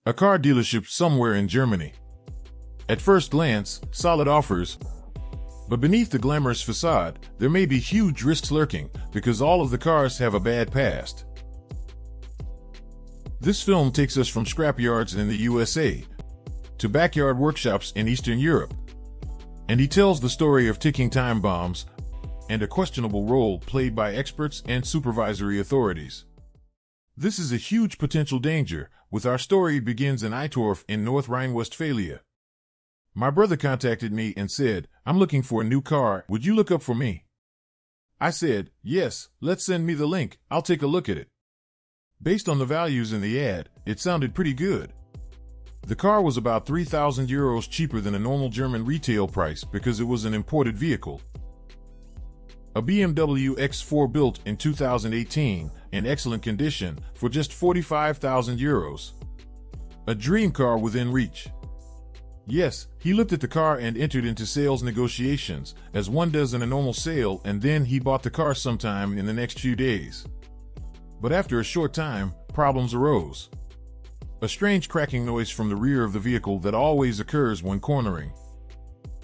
A car dealership somewhere in Germany. At first glance, solid offers. But beneath the glamorous facade, there may be huge risks lurking because all of the cars have a bad past. This film takes us from scrapyards in the USA to backyard workshops in Eastern Europe. And he tells the story of ticking time bombs and a questionable role played by experts and supervisory authorities. This is a huge potential danger, with our story begins in Eitorf in North Rhine-Westphalia. My brother contacted me and said, "I'm looking for a new car, would you look up for me?" I said, "Yes, let's send me the link, I'll take a look at it." Based on the values in the ad, it sounded pretty good. The car was about €3,000 cheaper than a normal German retail price because it was an imported vehicle. A BMW X4 built in 2018, in excellent condition, for just €45,000. A dream car within reach. Yes, he looked at the car and entered into sales negotiations, as one does in a normal sale, and then he bought the car sometime in the next few days. But after a short time, problems arose. A strange cracking noise from the rear of the vehicle that always occurs when cornering.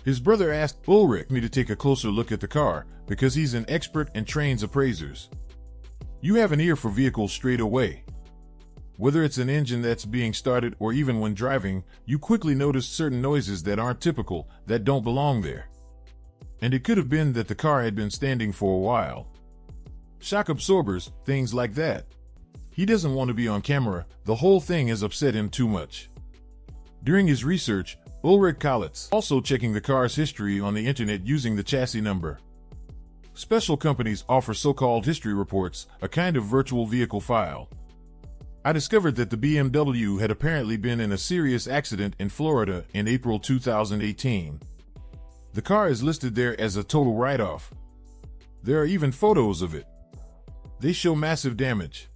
His brother asked Ulrich me to take a closer look at the car, because he's an expert and trains appraisers. You have an ear for vehicles straight away. Whether it's an engine that's being started or even when driving, you quickly notice certain noises that aren't typical, that don't belong there. And it could have been that the car had been standing for a while. Shock absorbers, things like that. He doesn't want to be on camera, the whole thing has upset him too much. During his research, Ulrich Kalitz also checking the car's history on the internet using the chassis number. Special companies offer so-called history reports, a kind of virtual vehicle file. I discovered that the BMW had apparently been in a serious accident in Florida in April 2018. The car is listed there as a total write-off. There are even photos of it. They show massive damage.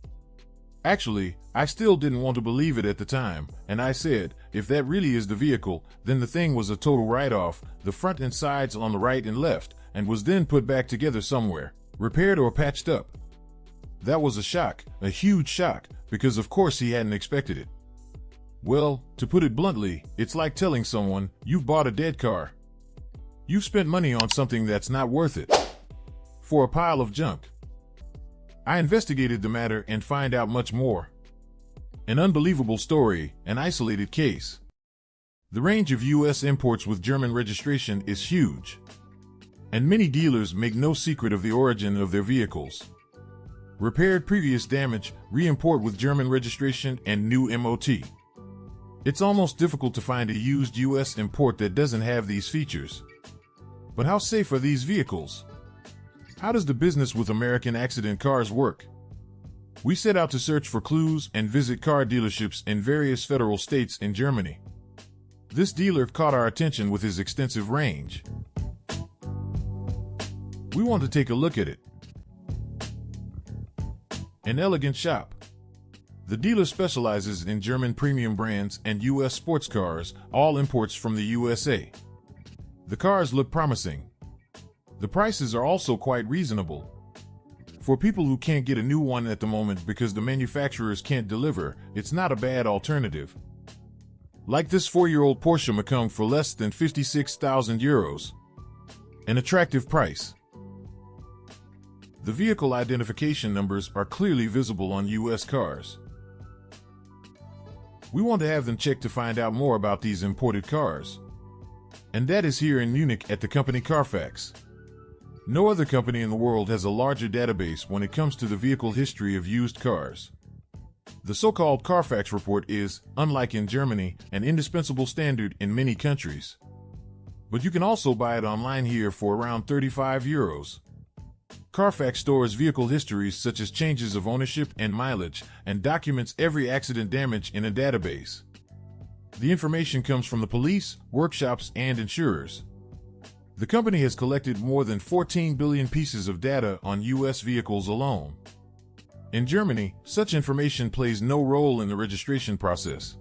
Actually, I still didn't want to believe it at the time, and I said, if that really is the vehicle, then the thing was a total write-off, the front and sides on the right and left, and was then put back together somewhere, repaired or patched up. That was a shock, a huge shock, because of course he hadn't expected it. Well, to put it bluntly, it's like telling someone, you've bought a dead car. You've spent money on something that's not worth it. For a pile of junk. I investigated the matter and find out much more. An unbelievable story, an isolated case. The range of U.S. imports with German registration is huge. And many dealers make no secret of the origin of their vehicles. Repaired previous damage, re-import with German registration, and new MOT. It's almost difficult to find a used U.S. import that doesn't have these features. But how safe are these vehicles? How does the business with American accident cars work? We set out to search for clues and visit car dealerships in various federal states in Germany. This dealer caught our attention with his extensive range. We want to take a look at it. An elegant shop. The dealer specializes in German premium brands and U.S. sports cars, all imports from the USA. The cars look promising. The prices are also quite reasonable. For people who can't get a new one at the moment because the manufacturers can't deliver, it's not a bad alternative. Like this 4-year-old Porsche Macan for less than €56,000. An attractive price. The vehicle identification numbers are clearly visible on U.S. cars. We want to have them checked to find out more about these imported cars. And that is here in Munich at the company Carfax. No other company in the world has a larger database when it comes to the vehicle history of used cars. The so-called Carfax report is, unlike in Germany, an indispensable standard in many countries. But you can also buy it online here for around €35. Carfax stores vehicle histories such as changes of ownership and mileage, and documents every accident damage in a database. The information comes from the police, workshops, and insurers. The company has collected more than 14 billion pieces of data on U.S. vehicles alone. In Germany, such information plays no role in the registration process,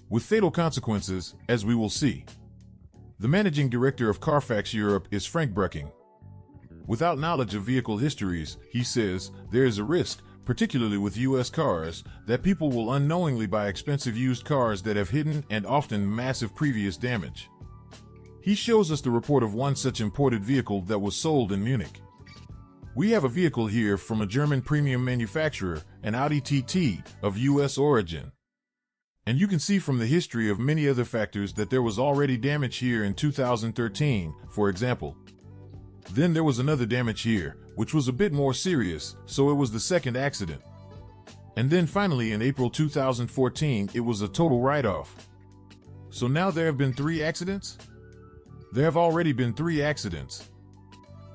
with fatal consequences, as we will see. The managing director of Carfax Europe is Frank Brecking. Without knowledge of vehicle histories, he says, there is a risk, particularly with US cars, that people will unknowingly buy expensive used cars that have hidden and often massive previous damage. He shows us the report of one such imported vehicle that was sold in Munich. We have a vehicle here from a German premium manufacturer, an Audi TT, of US origin. And you can see from the history of many other factors that there was already damage here in 2013, for example. Then there was another damage here, which was a bit more serious, so it was the second accident. And then finally in April 2014, it was a total write-off. So now there have been 3 accidents? There have already been 3 accidents.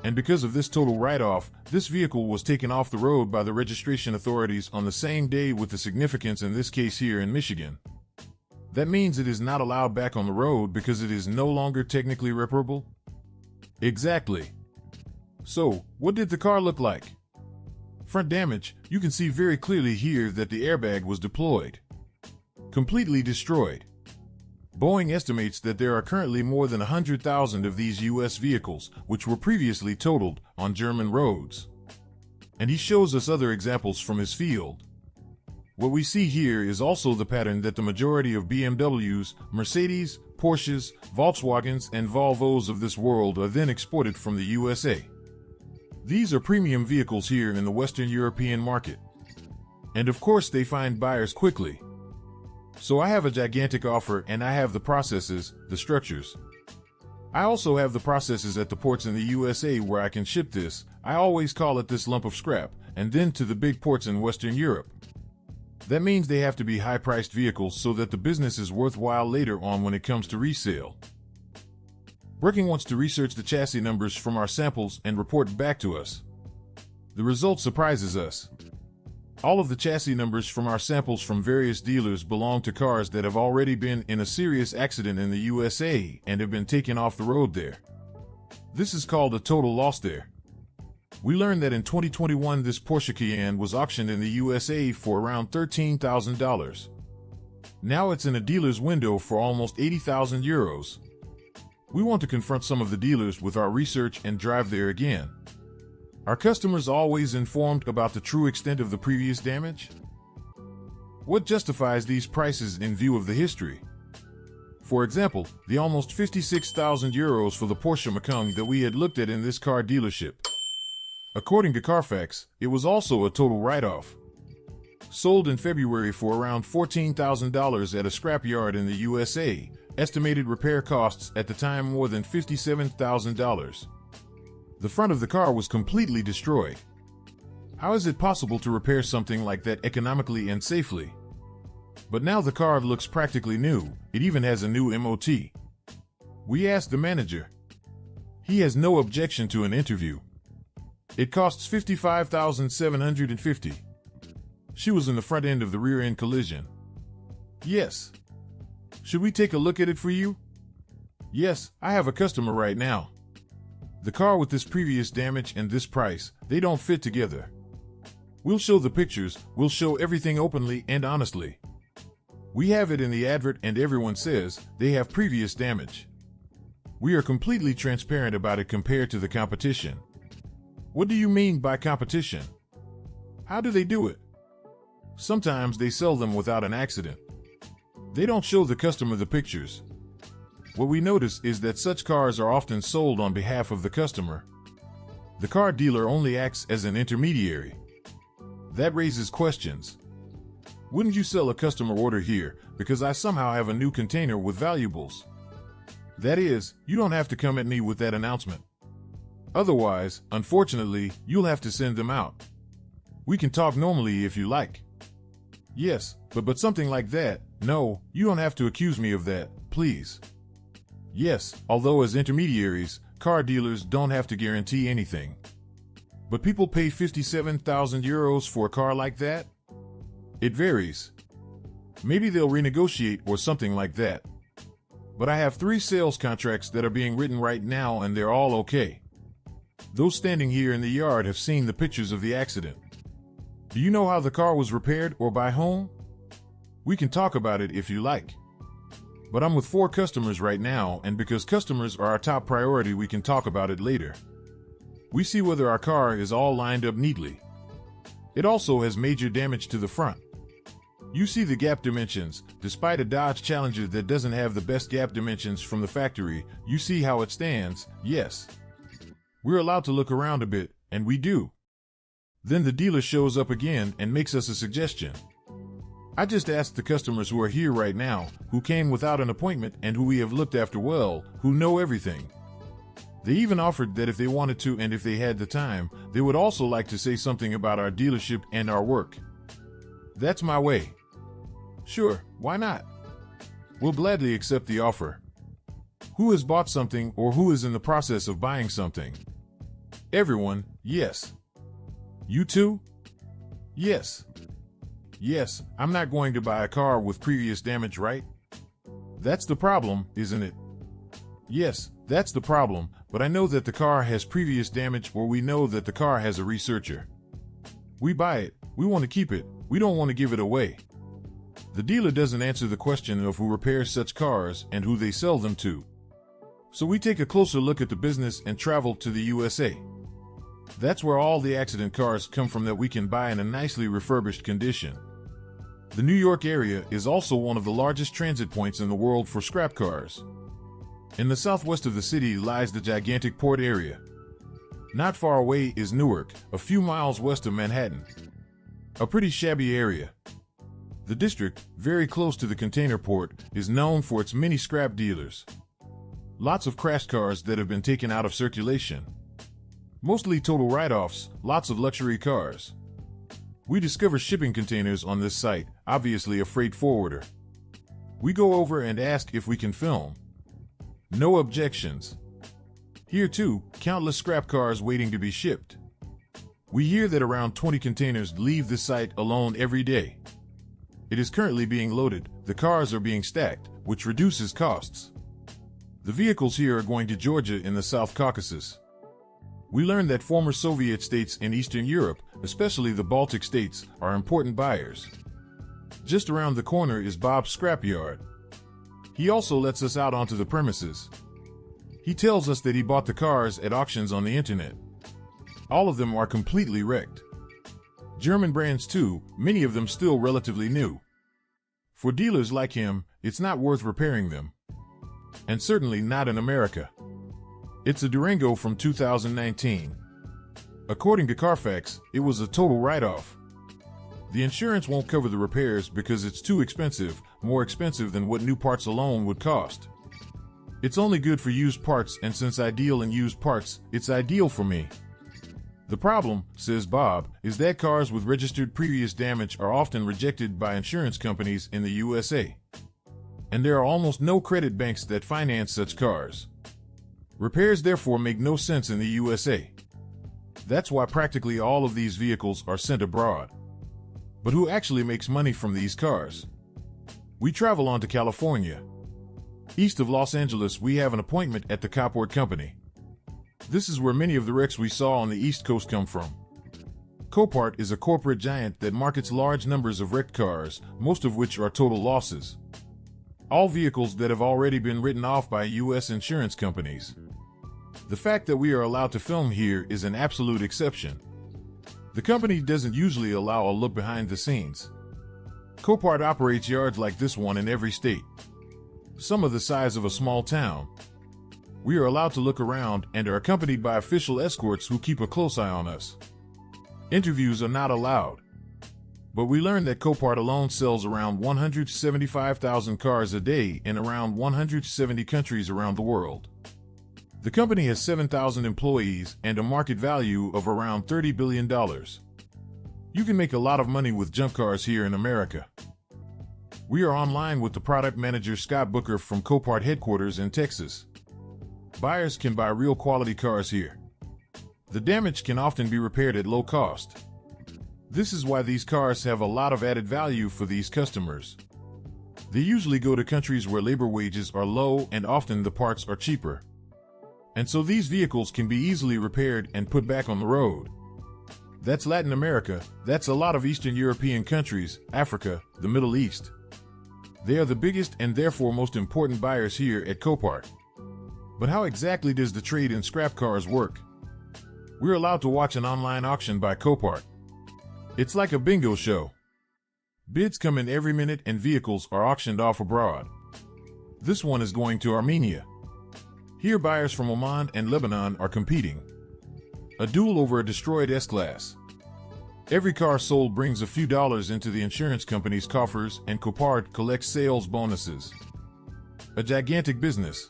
And because of this total write-off, this vehicle was taken off the road by the registration authorities on the same day, with the significance in this case here in Michigan. That means it is not allowed back on the road because it is no longer technically reparable? Exactly. So, what did the car look like? Front damage, you can see very clearly here that the airbag was deployed. Completely destroyed. Boeing estimates that there are currently more than 100,000 of these US vehicles, which were previously totaled, on German roads. And he shows us other examples from his field. What we see here is also the pattern that the majority of BMWs, Mercedes, Porsches, Volkswagens, and Volvos of this world are then exported from the USA. These are premium vehicles here in the Western European market. And of course they find buyers quickly. So I have a gigantic offer, and I have the processes, the structures. I also have the processes at the ports in the USA where I can ship this. I always call it this lump of scrap, and then to the big ports in Western Europe. That means they have to be high-priced vehicles so that the business is worthwhile later on when it comes to resale. Working wants to research the chassis numbers from our samples and report back to us. The result surprises us. All of the chassis numbers from our samples from various dealers belong to cars that have already been in a serious accident in the USA and have been taken off the road there. This is called a total loss there. We learned that in 2021 this Porsche Cayenne was auctioned in the USA for around $13,000. Now it's in a dealer's window for almost 80,000 euros. We want to confront some of the dealers with our research and drive there again. Are customers always informed about the true extent of the previous damage? What justifies these prices in view of the history? For example, the almost 56,000 euros for the Porsche Macan that we had looked at in this car dealership. According to Carfax, it was also a total write-off. Sold in February for around $14,000 at a scrapyard in the USA, estimated repair costs at the time more than $57,000. The front of the car was completely destroyed. How is it possible to repair something like that economically and safely? But now the car looks practically new. It even has a new MOT. We asked the manager. He has no objection to an interview. It costs $55,750. She was in the front end of the rear end collision. Yes. Should we take a look at it for you? Yes, I have a customer right now. The car with this previous damage and this price, they don't fit together. We'll show the pictures, we'll show everything openly and honestly. We have it in the advert and everyone says they have previous damage. We are completely transparent about it compared to the competition. What do you mean by competition? How do they do it? Sometimes they sell them without an accident. They don't show the customer the pictures. What we notice is that such cars are often sold on behalf of the customer. The car dealer only acts as an intermediary. That raises questions. Wouldn't you sell a customer order here because I somehow have a new container with valuables? That is, you don't have to come at me with that announcement. Otherwise, unfortunately, you'll have to send them out. We can talk normally if you like. Yes, but something like that, no, you don't have to accuse me of that, please. Yes, although as intermediaries, car dealers don't have to guarantee anything. But people pay 57,000 euros for a car like that? It varies. Maybe they'll renegotiate or something like that. But I have 3 sales contracts that are being written right now and they're all okay. Those standing here in the yard have seen the pictures of the accident. Do you know how the car was repaired or by whom? We can talk about it if you like. But I'm with 4 customers right now, and because customers are our top priority, we can talk about it later. We see whether our car is all lined up neatly. It also has major damage to the front. You see the gap dimensions. Despite a Dodge Challenger that doesn't have the best gap dimensions from the factory, you see how it stands. Yes. We're allowed to look around a bit, and we do. Then the dealer shows up again and makes us a suggestion. I just asked the customers who are here right now, who came without an appointment and who we have looked after well, who know everything. They even offered that if they wanted to and if they had the time, they would also like to say something about our dealership and our work. That's my way. Sure, why not? We'll gladly accept the offer. Who has bought something or who is in the process of buying something? Everyone, yes. You too? Yes. Yes, I'm not going to buy a car with previous damage, right? That's the problem, isn't it? Yes, that's the problem, but I know that the car has previous damage or we know that the car has a researcher. We buy it, we want to keep it, we don't want to give it away. The dealer doesn't answer the question of who repairs such cars and who they sell them to. So we take a closer look at the business and travel to the USA. That's where all the accident cars come from that we can buy in a nicely refurbished condition. The New York area is also one of the largest transit points in the world for scrap cars. In the southwest of the city lies the gigantic port area. Not far away is Newark, a few miles west of Manhattan. A pretty shabby area. The district, very close to the container port, is known for its many scrap dealers. Lots of crashed cars that have been taken out of circulation. Mostly total write-offs, lots of luxury cars. We discover shipping containers on this site, obviously a freight forwarder. We go over and ask if we can film. No objections. Here too, countless scrap cars waiting to be shipped. We hear that around 20 containers leave this site alone every day. It is currently being loaded, the cars are being stacked, which reduces costs. The vehicles here are going to Georgia in the South Caucasus. We learned that former Soviet states in Eastern Europe, especially the Baltic states, are important buyers. Just around the corner is Bob's scrapyard. He also lets us out onto the premises. He tells us that he bought the cars at auctions on the internet. All of them are completely wrecked. German brands too, many of them still relatively new. For dealers like him, it's not worth repairing them. And certainly not in America. It's a Durango from 2019. According to Carfax, it was a total write-off. The insurance won't cover the repairs because it's too expensive, more expensive than what new parts alone would cost. It's only good for used parts, and since I deal in used parts, it's ideal for me. The problem, says Bob, is that cars with registered previous damage are often rejected by insurance companies in the USA. And there are almost no credit banks that finance such cars. Repairs therefore make no sense in the USA. That's why practically all of these vehicles are sent abroad. But who actually makes money from these cars? We travel on to California. East of Los Angeles, we have an appointment at the Copart Company. This is where many of the wrecks we saw on the East Coast come from. Copart is a corporate giant that markets large numbers of wrecked cars, most of which are total losses. All vehicles that have already been written off by U.S. insurance companies. The fact that we are allowed to film here is an absolute exception. The company doesn't usually allow a look behind the scenes. Copart operates yards like this one in every state. Some of the size of a small town. We are allowed to look around and are accompanied by official escorts who keep a close eye on us. Interviews are not allowed. But we learned that Copart alone sells around 175,000 cars a day in around 170 countries around the world. The company has 7,000 employees and a market value of around $30 billion. You can make a lot of money with junk cars here in America. We are online with the product manager Scott Booker from Copart headquarters in Texas. Buyers can buy real quality cars here. The damage can often be repaired at low cost. This is why these cars have a lot of added value for these customers. They usually go to countries where labor wages are low and often the parts are cheaper. And so these vehicles can be easily repaired and put back on the road. That's Latin America, that's a lot of Eastern European countries, Africa, the Middle East. They are the biggest and therefore most important buyers here at Copart. But how exactly does the trade in scrap cars work? We're allowed to watch an online auction by Copart. It's like a bingo show. Bids come in every minute and vehicles are auctioned off abroad. This one is going to Armenia. Here buyers from Oman and Lebanon are competing. A duel over a destroyed S-Class. Every car sold brings a few dollars into the insurance company's coffers and Copart collects sales bonuses. A gigantic business.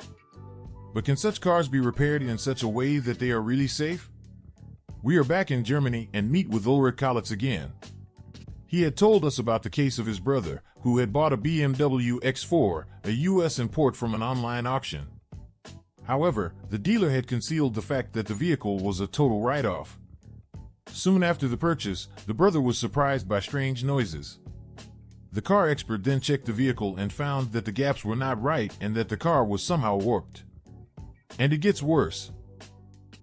But can such cars be repaired in such a way that they are really safe? We are back in Germany and meet with Ulrich Kalitz again. He had told us about the case of his brother, who had bought a BMW X4, a US import from an online auction. However, the dealer had concealed the fact that the vehicle was a total write-off. Soon after the purchase, the brother was surprised by strange noises. The car expert then checked the vehicle and found that the gaps were not right and that the car was somehow warped. And it gets worse.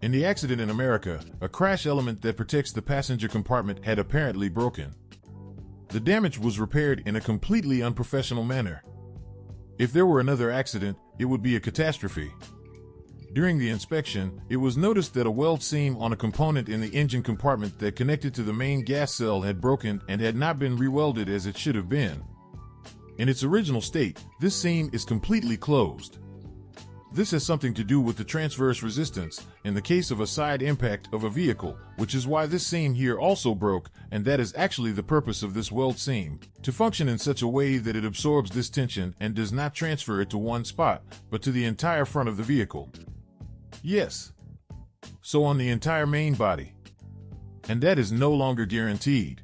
In the accident in America, a crash element that protects the passenger compartment had apparently broken. The damage was repaired in a completely unprofessional manner. If there were another accident, it would be a catastrophe. During the inspection, it was noticed that a weld seam on a component in the engine compartment that connected to the main gas cell had broken and had not been re-welded as it should have been. In its original state, this seam is completely closed. This has something to do with the transverse resistance in the case of a side impact of a vehicle, which is why this seam here also broke, and that is actually the purpose of this weld seam, to function in such a way that it absorbs this tension and does not transfer it to one spot, but to the entire front of the vehicle. Yes. So on the entire main body. And that is no longer guaranteed.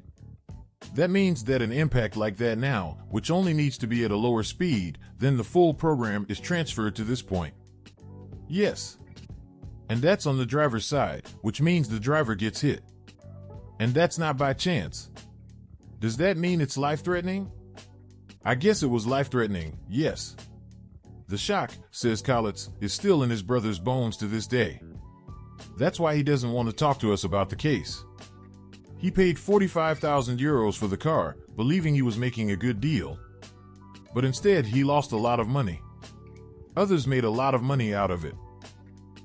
That means that an impact like that now, which only needs to be at a lower speed, then the full program is transferred to this point. Yes. And that's on the driver's side, which means the driver gets hit. And that's not by chance. Does that mean it's life-threatening? I guess it was life-threatening, yes. The shock, says Kalitz, is still in his brother's bones to this day. That's why he doesn't want to talk to us about the case. He paid 45,000 euros for the car, believing he was making a good deal. But instead, he lost a lot of money. Others made a lot of money out of it.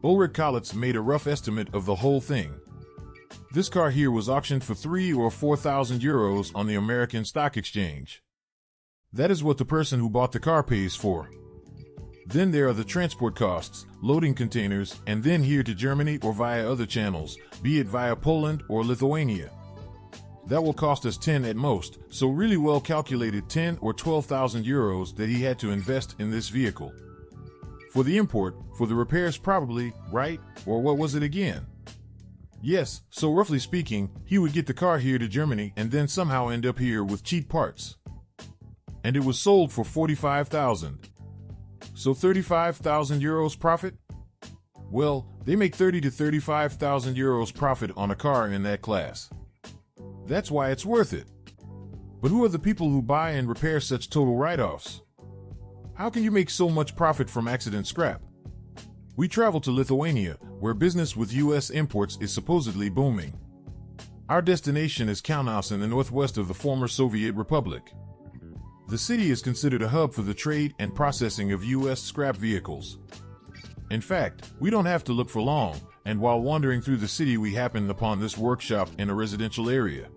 Ulrich Kalitz made a rough estimate of the whole thing. This car here was auctioned for 3,000 or 4,000 euros on the American Stock Exchange. That is what the person who bought the car pays for. Then there are the transport costs, loading containers, and then here to Germany or via other channels, be it via Poland or Lithuania. That will cost us 10 at most, so really well calculated 10 or 12,000 euros that he had to invest in this vehicle. For the import, for the repairs probably, right? Or what was it again? Yes, so roughly speaking, he would get the car here to Germany and then somehow end up here with cheap parts. And it was sold for 45,000. So 35,000 euros profit? Well, they make 30 to 35,000 euros profit on a car in that class. That's why it's worth it. But who are the people who buy and repair such total write-offs? How can you make so much profit from accident scrap? We travel to Lithuania, where business with US imports is supposedly booming. Our destination is Kaunas in the northwest of the former Soviet Republic. The city is considered a hub for the trade and processing of US scrap vehicles. In fact, we don't have to look for long, and while wandering through the city we happen upon this workshop in a residential area.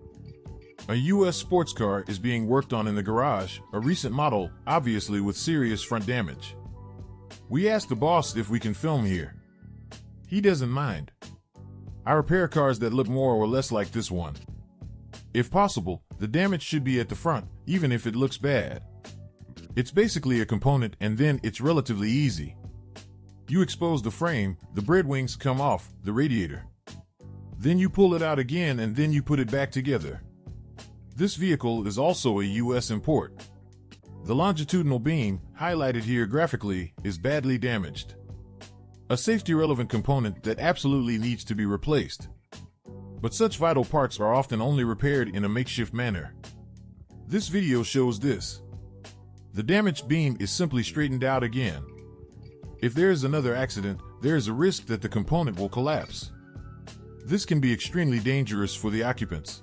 A US sports car is being worked on in the garage, a recent model, obviously with serious front damage. We asked the boss if we can film here. He doesn't mind. I repair cars that look more or less like this one. If possible, the damage should be at the front, even if it looks bad. It's basically a component and then it's relatively easy. You expose the frame, the bread wings come off, the radiator. Then you pull it out again and then you put it back together. This vehicle is also a US import. The longitudinal beam, highlighted here graphically, is badly damaged. A safety-relevant component that absolutely needs to be replaced. But such vital parts are often only repaired in a makeshift manner. This video shows this. The damaged beam is simply straightened out again. If there is another accident, there is a risk that the component will collapse. This can be extremely dangerous for the occupants.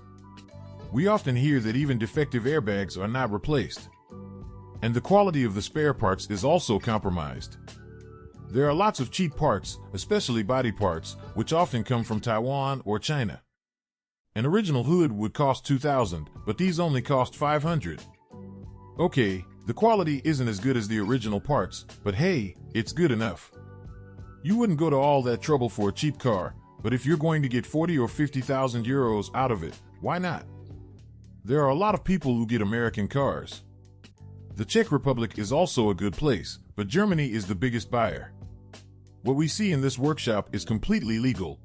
We often hear that even defective airbags are not replaced. And the quality of the spare parts is also compromised. There are lots of cheap parts, especially body parts, which often come from Taiwan or China. An original hood would cost $2,000, but these only cost $500. Okay, the quality isn't as good as the original parts, but hey, it's good enough. You wouldn't go to all that trouble for a cheap car, but if you're going to get 40 or 50,000 euros out of it, why not? There are a lot of people who get American cars. The Czech Republic is also a good place, but Germany is the biggest buyer. What we see in this workshop is completely legal.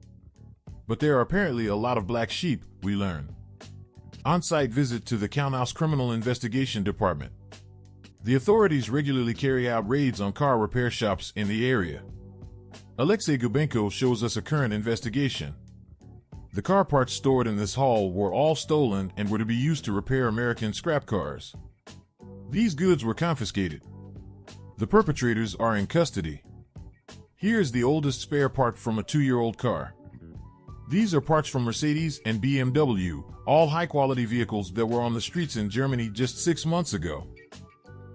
But there are apparently a lot of black sheep, we learn. On-site visit to the Kaunas Criminal Investigation Department. The authorities regularly carry out raids on car repair shops in the area. Alexei Gubenko shows us a current investigation. The car parts stored in this hall were all stolen and were to be used to repair American scrap cars. These goods were confiscated. The perpetrators are in custody. Here is the oldest spare part from a 2-year-old car. These are parts from Mercedes and BMW, all high-quality vehicles that were on the streets in Germany just 6 months ago.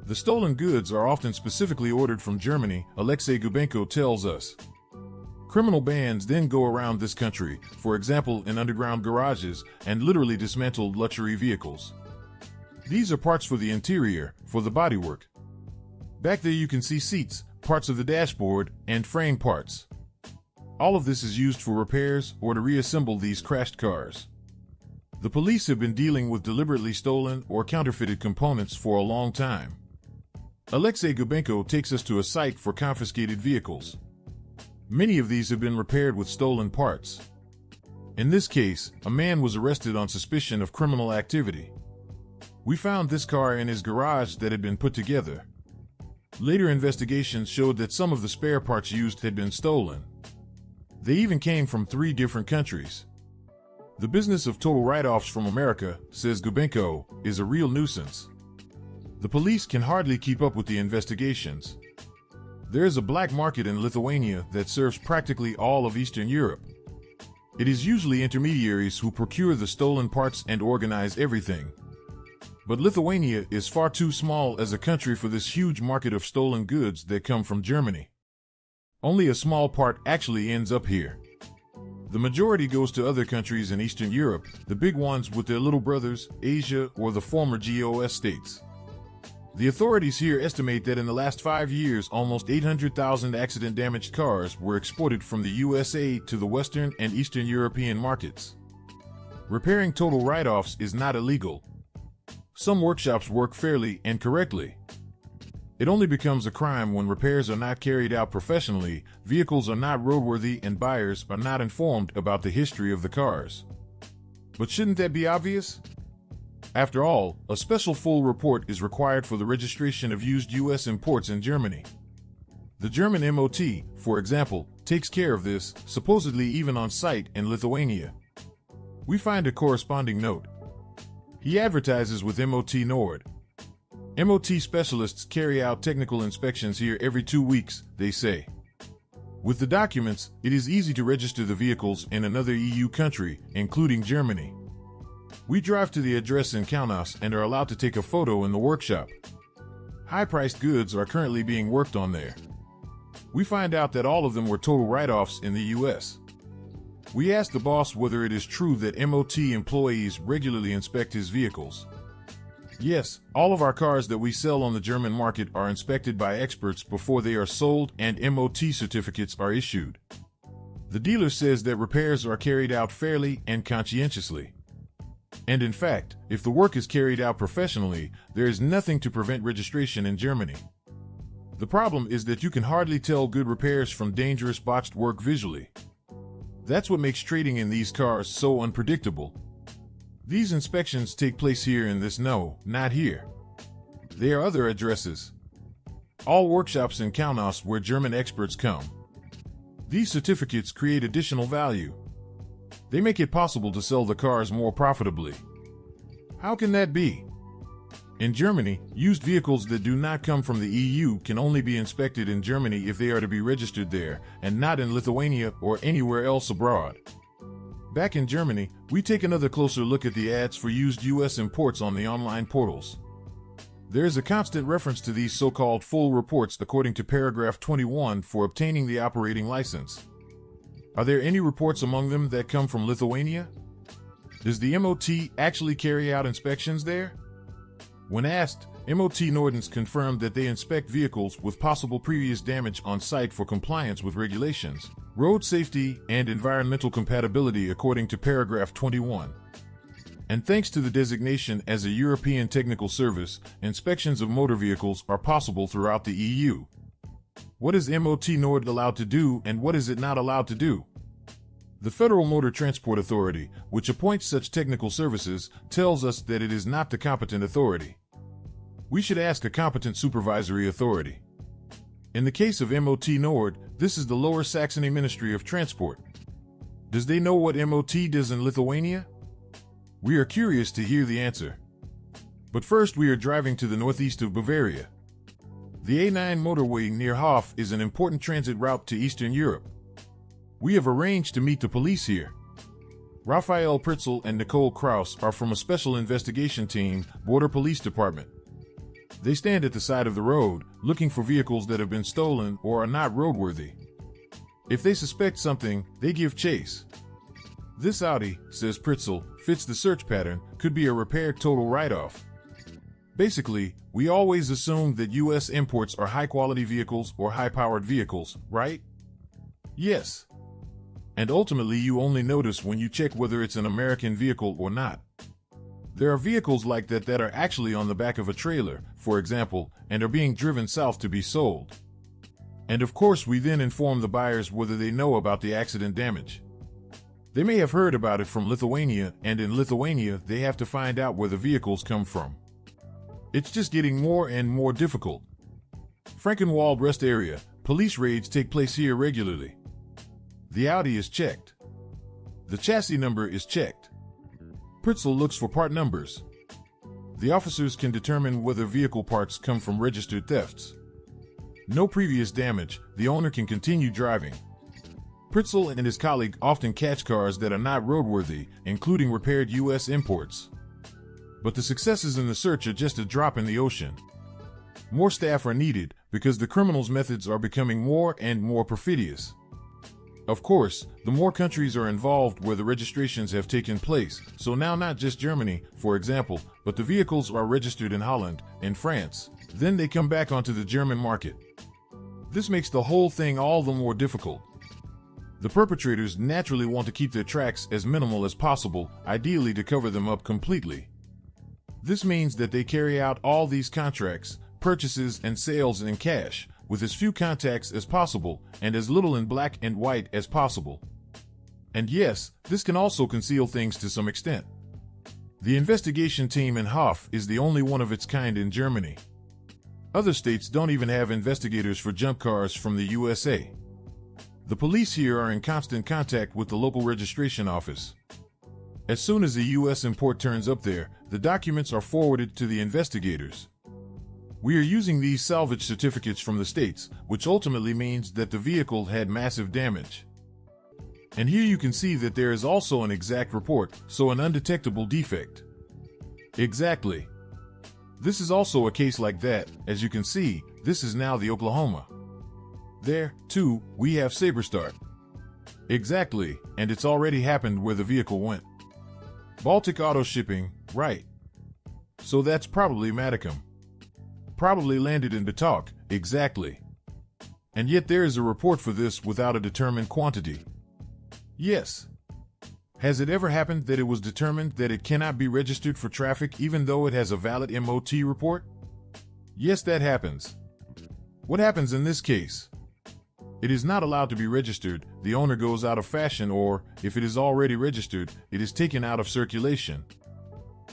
The stolen goods are often specifically ordered from Germany, Alexei Gubenko tells us. Criminal bands then go around this country, for example in underground garages, and literally dismantle luxury vehicles. These are parts for the interior, for the bodywork. Back there you can see seats, parts of the dashboard, and frame parts. All of this is used for repairs or to reassemble these crashed cars. The police have been dealing with deliberately stolen or counterfeited components for a long time. Alexei Gubenko takes us to a site for confiscated vehicles. Many of these have been repaired with stolen parts. In this case, a man was arrested on suspicion of criminal activity. We found this car in his garage that had been put together. Later investigations showed that some of the spare parts used had been stolen. They even came from 3 different countries. The business of total write-offs from America, says Gubenko, is a real nuisance. The police can hardly keep up with the investigations. There is a black market in Lithuania that serves practically all of Eastern Europe. It is usually intermediaries who procure the stolen parts and organize everything. But Lithuania is far too small as a country for this huge market of stolen goods that come from Germany. Only a small part actually ends up here. The majority goes to other countries in Eastern Europe, the big ones with their little brothers, Asia, or the former GOS states. The authorities here estimate that in the last 5 years, almost 800,000 accident-damaged cars were exported from the USA to the Western and Eastern European markets. Repairing total write-offs is not illegal. Some workshops work fairly and correctly. It only becomes a crime when repairs are not carried out professionally, vehicles are not roadworthy, and buyers are not informed about the history of the cars. But shouldn't that be obvious? After all, a special full report is required for the registration of used U.S. imports in Germany. The German MOT, for example, takes care of this, supposedly even on site in Lithuania. We find a corresponding note. He advertises with MOT Nord. MOT specialists carry out technical inspections here every 2 weeks, they say. With the documents, it is easy to register the vehicles in another EU country, including Germany. We drive to the address in Kaunas and are allowed to take a photo in the workshop. High-priced goods are currently being worked on there. We find out that all of them were total write-offs in the US. We ask the boss whether it is true that MOT employees regularly inspect his vehicles. Yes, all of our cars that we sell on the German market are inspected by experts before they are sold and MOT certificates are issued. The dealer says that repairs are carried out fairly and conscientiously. And in fact, if the work is carried out professionally, there is nothing to prevent registration in Germany. The problem is that you can hardly tell good repairs from dangerous botched work visually. That's what makes trading in these cars so unpredictable. These inspections take place here in this not here. There are other addresses. All workshops in Kaunas where German experts come. These certificates create additional value. They make it possible to sell the cars more profitably. How can that be? In Germany, used vehicles that do not come from the EU can only be inspected in Germany if they are to be registered there, and not in Lithuania or anywhere else abroad. Back in Germany, we take another closer look at the ads for used US imports on the online portals. There is a constant reference to these so-called full reports according to paragraph 21 for obtaining the operating license. Are there any reports among them that come from Lithuania? Does the MOT actually carry out inspections there? When asked, MOT Nordens confirmed that they inspect vehicles with possible previous damage on site for compliance with regulations, road safety, and environmental compatibility according to paragraph 21. And thanks to the designation as a European technical service, inspections of motor vehicles are possible throughout the EU. What is MOT Nord allowed to do and what is it not allowed to do? The Federal Motor Transport Authority, which appoints such technical services, tells us that it is not the competent authority. We should ask a competent supervisory authority. In the case of MOT Nord, this is the Lower Saxony Ministry of Transport. Does they know what MOT does in Lithuania? We are curious to hear the answer. But first we are driving to the northeast of Bavaria. The A9 motorway near Hof is an important transit route to Eastern Europe. We have arranged to meet the police here. Raphael Pritzel and Nicole Kraus are from a special investigation team, Border Police Department. They stand at the side of the road, looking for vehicles that have been stolen or are not roadworthy. If they suspect something, they give chase. This Audi, says Pritzel, fits the search pattern, could be a repaired total write-off. Basically, we always assume that U.S. imports are high-quality vehicles or high-powered vehicles, right? Yes. And ultimately you only notice when you check whether it's an American vehicle or not. There are vehicles like that that are actually on the back of a trailer, for example, and are being driven south to be sold. And of course we then inform the buyers whether they know about the accident damage. They may have heard about it from Lithuania, and in Lithuania they have to find out where the vehicles come from. It's just getting more and more difficult. Frankenwald Rest Area, police raids take place here regularly. The Audi is checked. The chassis number is checked. Pritzel looks for part numbers. The officers can determine whether vehicle parts come from registered thefts. No previous damage, the owner can continue driving. Pritzel and his colleague often catch cars that are not roadworthy, including repaired U.S. imports. But the successes in the search are just a drop in the ocean. More staff are needed because the criminals' methods are becoming more and more perfidious. Of course, the more countries are involved where the registrations have taken place, so now not just Germany, for example, but the vehicles are registered in Holland and France, then they come back onto the German market. This makes the whole thing all the more difficult. The perpetrators naturally want to keep their tracks as minimal as possible, ideally to cover them up completely. This means that they carry out all these contracts, purchases and sales in cash, with as few contacts as possible and as little in black and white as possible. And yes, this can also conceal things to some extent. The investigation team in Hof is the only one of its kind in Germany. Other states don't even have investigators for junk cars from the USA. The police here are in constant contact with the local registration office. As soon as a U.S. import turns up there, the documents are forwarded to the investigators. We are using these salvage certificates from the states, which ultimately means that the vehicle had massive damage. And here you can see that there is also an exact report, so an undetectable defect. Exactly. This is also a case like that. As you can see, this is now the Oklahoma. There, too, we have Saberstart. Exactly, and it's already happened where the vehicle went. Baltic Auto Shipping, right. So that's probably Maticum. Probably landed in Batok, exactly. And yet there is a report for this without a determined quantity. Yes. Has it ever happened that it was determined that it cannot be registered for traffic even though it has a valid MOT report? Yes, that happens. What happens in this case? It is not allowed to be registered, the owner goes out of fashion, or, if it is already registered, it is taken out of circulation.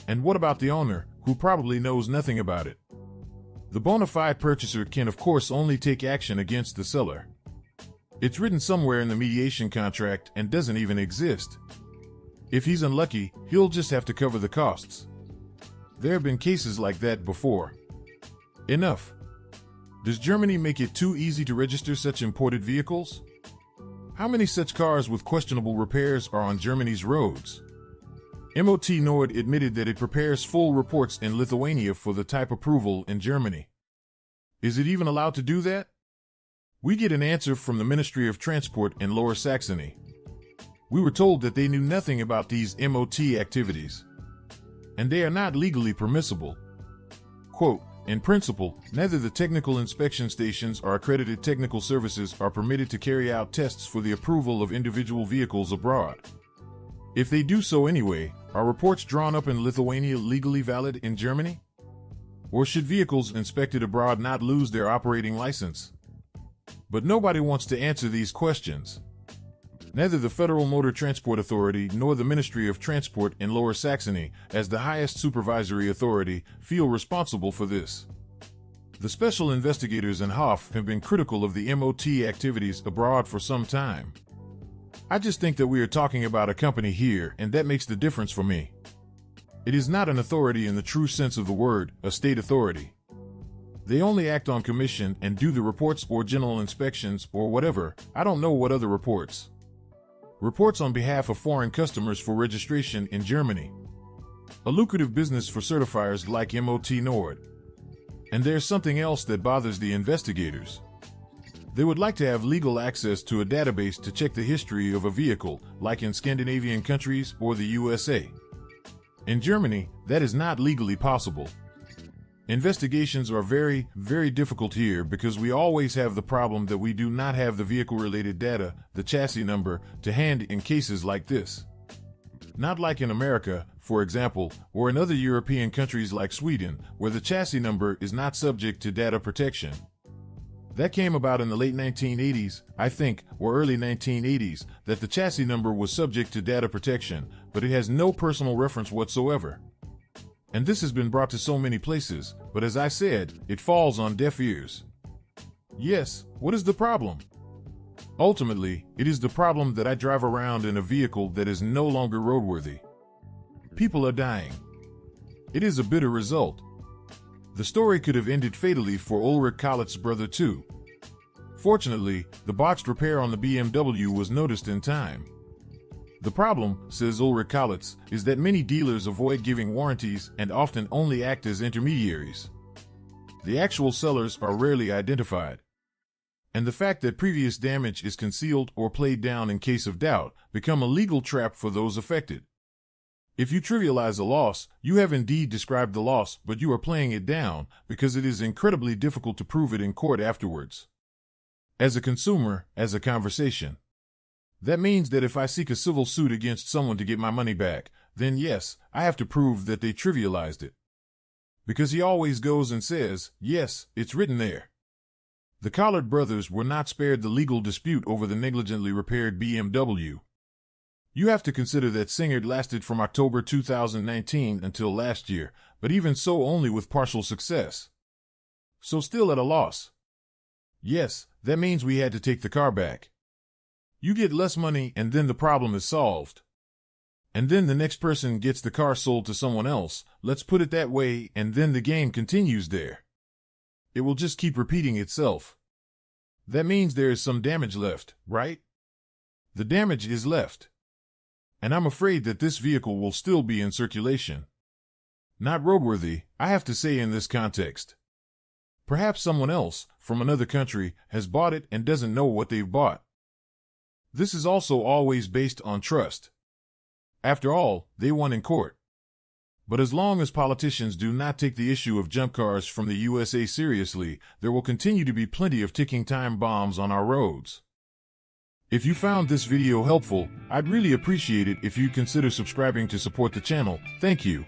And what about the owner, who probably knows nothing about it? The bona fide purchaser can of course only take action against the seller. It's written somewhere in the mediation contract and doesn't even exist. If he's unlucky, he'll just have to cover the costs. There have been cases like that before. Enough. Does Germany make it too easy to register such imported vehicles? How many such cars with questionable repairs are on Germany's roads? MOT Nord admitted that it prepares full reports in Lithuania for the type approval in Germany. Is it even allowed to do that? We get an answer from the Ministry of Transport in Lower Saxony. We were told that they knew nothing about these MOT activities, and they are not legally permissible. Quote, in principle, neither the technical inspection stations or accredited technical services are permitted to carry out tests for the approval of individual vehicles abroad. If they do so anyway, are reports drawn up in Lithuania legally valid in Germany? Or should vehicles inspected abroad not lose their operating license? But nobody wants to answer these questions. Neither the Federal Motor Transport Authority nor the Ministry of Transport in Lower Saxony, as the highest supervisory authority, feel responsible for this. The special investigators in Hof have been critical of the MOT activities abroad for some time. I just think that we are talking about a company here, and that makes the difference for me. It is not an authority in the true sense of the word, a state authority. They only act on commission and do the reports or general inspections or whatever. I don't know what other reports. Reports on behalf of foreign customers for registration in Germany. A lucrative business for certifiers like MOT Nord. And there's something else that bothers the investigators. They would like to have legal access to a database to check the history of a vehicle, like in Scandinavian countries or the USA. In Germany, that is not legally possible. Investigations are very, very difficult here because we always have the problem that we do not have the vehicle-related data, the chassis number, to hand in cases like this. Not like in America, for example, or in other European countries like Sweden, where the chassis number is not subject to data protection. That came about in the late 1980s, I think, or early 1980s, that the chassis number was subject to data protection, but it has no personal reference whatsoever. And this has been brought to so many places, but as I said, it falls on deaf ears. Yes, what is the problem? Ultimately, it is the problem that I drive around in a vehicle that is no longer roadworthy. People are dying. It is a bitter result. The story could have ended fatally for Ulrich Kollitz's brother too. Fortunately, the botched repair on the BMW was noticed in time. The problem, says Ulrich Kollitz, is that many dealers avoid giving warranties and often only act as intermediaries. The actual sellers are rarely identified. And the fact that previous damage is concealed or played down in case of doubt become a legal trap for those affected. If you trivialize a loss, you have indeed described the loss, but you are playing it down because it is incredibly difficult to prove it in court afterwards. As a consumer, as a conversation. That means that if I seek a civil suit against someone to get my money back, then yes, I have to prove that they trivialized it. Because he always goes and says, yes, it's written there. The Collard brothers were not spared the legal dispute over the negligently repaired BMW. You have to consider that Singard lasted from October 2019 until last year, but even so only with partial success. So still at a loss. Yes, that means we had to take the car back. You get less money and then the problem is solved. And then the next person gets the car sold to someone else, let's put it that way, and then the game continues there. It will just keep repeating itself. That means there is some damage left, right? The damage is left. And I'm afraid that this vehicle will still be in circulation. Not roadworthy, I have to say in this context. Perhaps someone else, from another country, has bought it and doesn't know what they've bought. This is also always based on trust. After all, they won in court. But as long as politicians do not take the issue of junk cars from the USA seriously, there will continue to be plenty of ticking time bombs on our roads. If you found this video helpful, I'd really appreciate it if you'd consider subscribing to support the channel. Thank you.